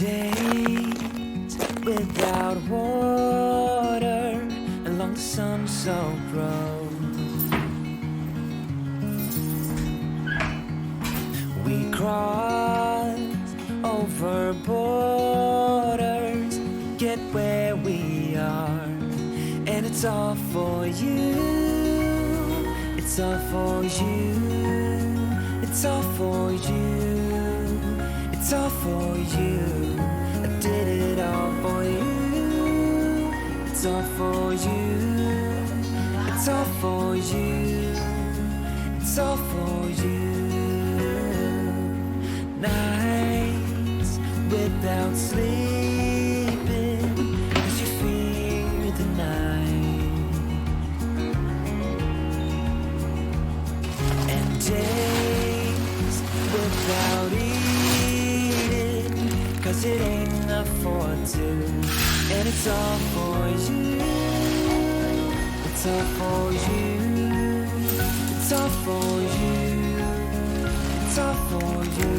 days without water along the sun-soaked road. We cross over borders, get where we are, and it's all for you. It's all for you. It's all for you. It's all for you. I did it all for you. It's all for you. It's all for you. It's all for you. Nights without sleeping 'cause you fear the night, and days without eating 'cause it ain't enough for two. And it's all for you. It's all for you. It's all for you. It's all for you.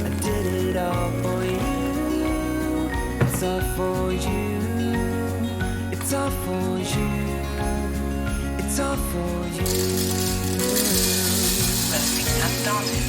I did it all for you. It's all for you. It's all for you. It's all for you. Let's get that started.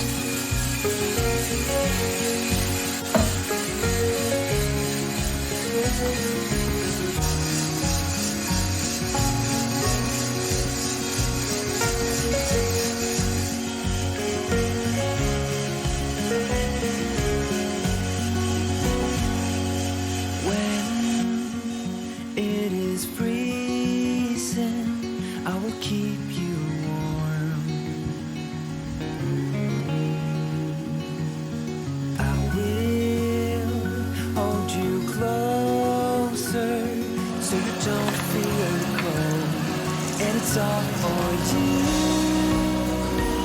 It's all for you.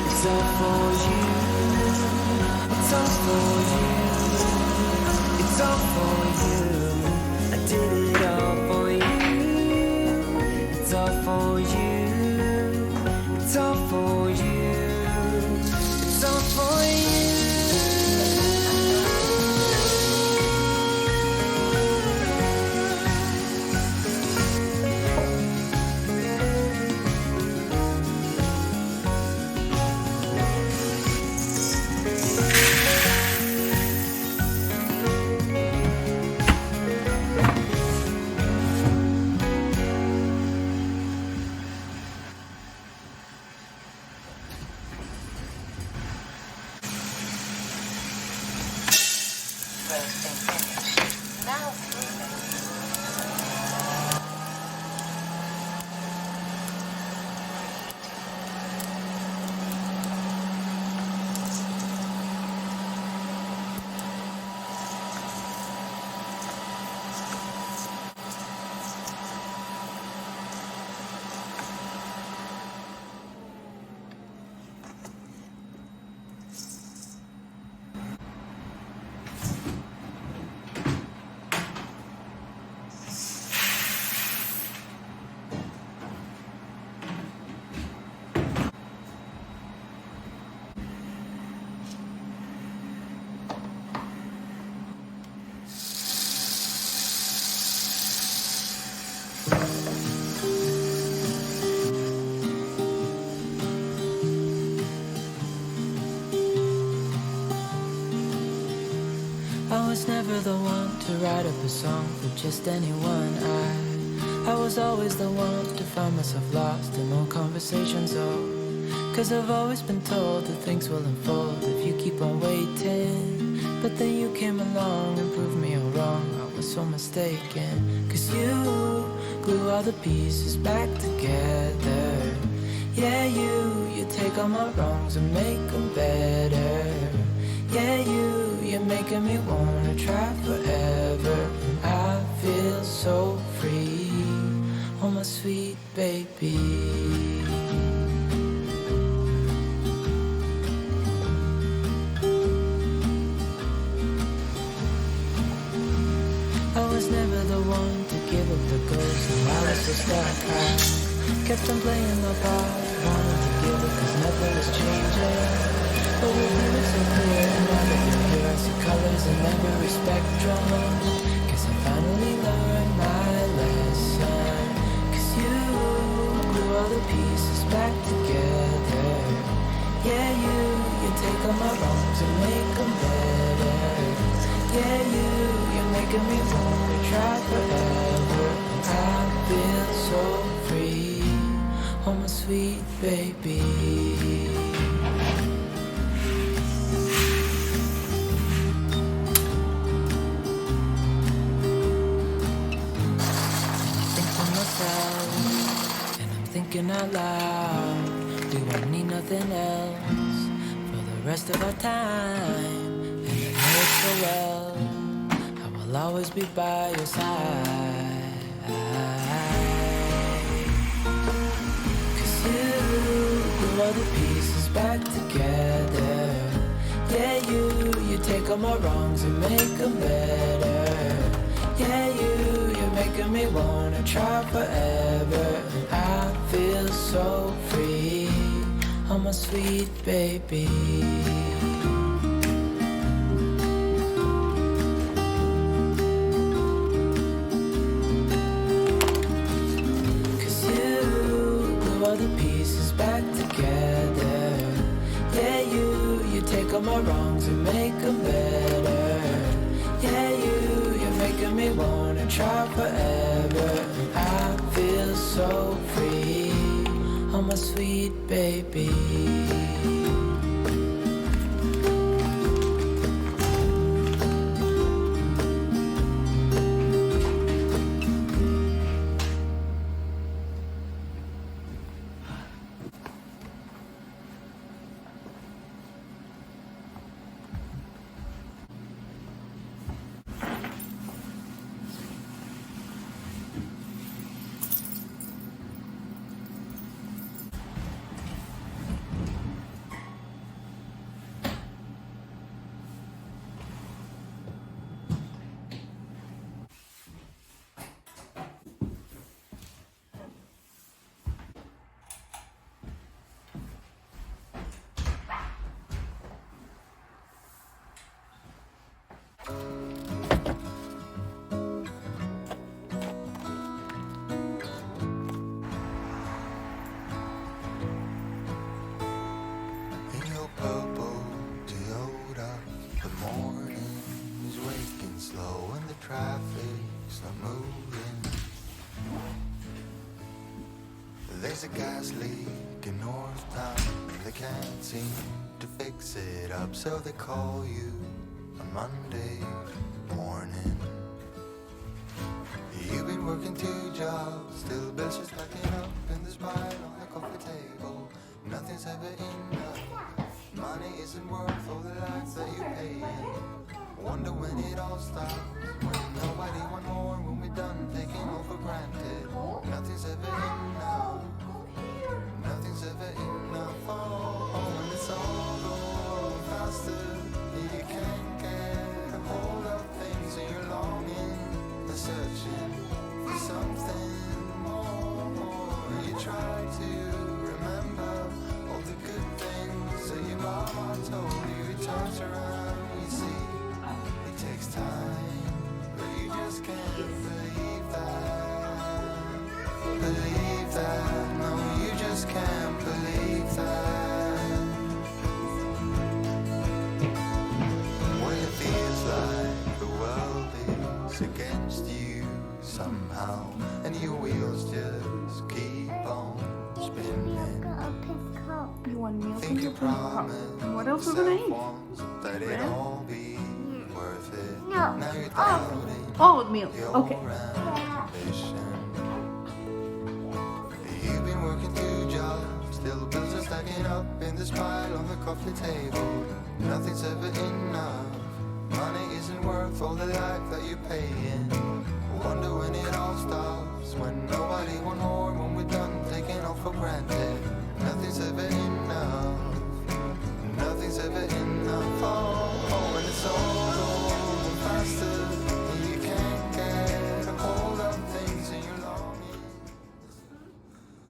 It's all for you. It's all for you. It's all for you. I did it all for you. It's all for you. It's all for you. It's all for you. I was never the one to write up a song for just anyone. I was always the one to find myself lost in old conversations. Cause I've always been told that things will unfold if you keep on waiting. But then you came along and proved me all wrong. I was so mistaken. Cause you glue all the pieces back together. Yeah, you take all my wrongs and make them better. Yeah, you're making me wanna try forever. And I feel so free, oh my sweet baby. I was never the one to give up the ghost, and I was so stuck. I kept on playing my part, wanted to give it cause nothing was changing. But we've been so clear, and now that you're here, lots of colors in every spectrum. Guess I finally learned my lesson. Cause you glue all the pieces back together. Yeah, you take all my wrongs and make them better. Yeah, you're making me wanna try forever. I feel so free, oh my sweet baby. And I'm thinking out loud, we won't need nothing else for the rest of our time. And I know it so well, I will always be by your side. Cause you glue all the pieces back together. Yeah, you take all my wrongs and make them better. Yeah, you're making me wanna try forever. I feel so free, oh my sweet baby. Cause you glue all the pieces back together. Yeah, you take all my wrongs and make them better. Yeah, you're making me wanna try forever. I feel so free, oh my sweet baby. There's a gas leak in North Town. They can't seem to fix it up, so they call you on Monday morning. You've been working 2 jobs, still bills just stacking up in this pile on the coffee table. Nothing's ever enough. Money isn't worth all the lights that you pay in. Wonder when it all stops, when nobody want more, when we're done taking all for granted. Nothing's ever enough. Nothing's ever enough. Oh, and it's all going faster. You can't get a hold of things, and you're longing, you're searching for something more. You try to remember all the good things that your mama told you. It turns around, you see, it takes time, but you just can't believe that. Believe that, no, you just can't believe that. When it feels like the world is against you somehow, and your wheels just keep on spinning. You want milk Think and you your pop. promised And what else we're gonna eat? yourself that it'd all be worth it. No. Now you're doubting Oh, milk. your Okay. ambition. You've been working 2 jobs, still bills are stacking up in this pile on the coffee table. Nothing's ever enough. Money isn't worth all the life that you're paying. Wonder when it all stops, when nobody want more, when we're done taking all for granted.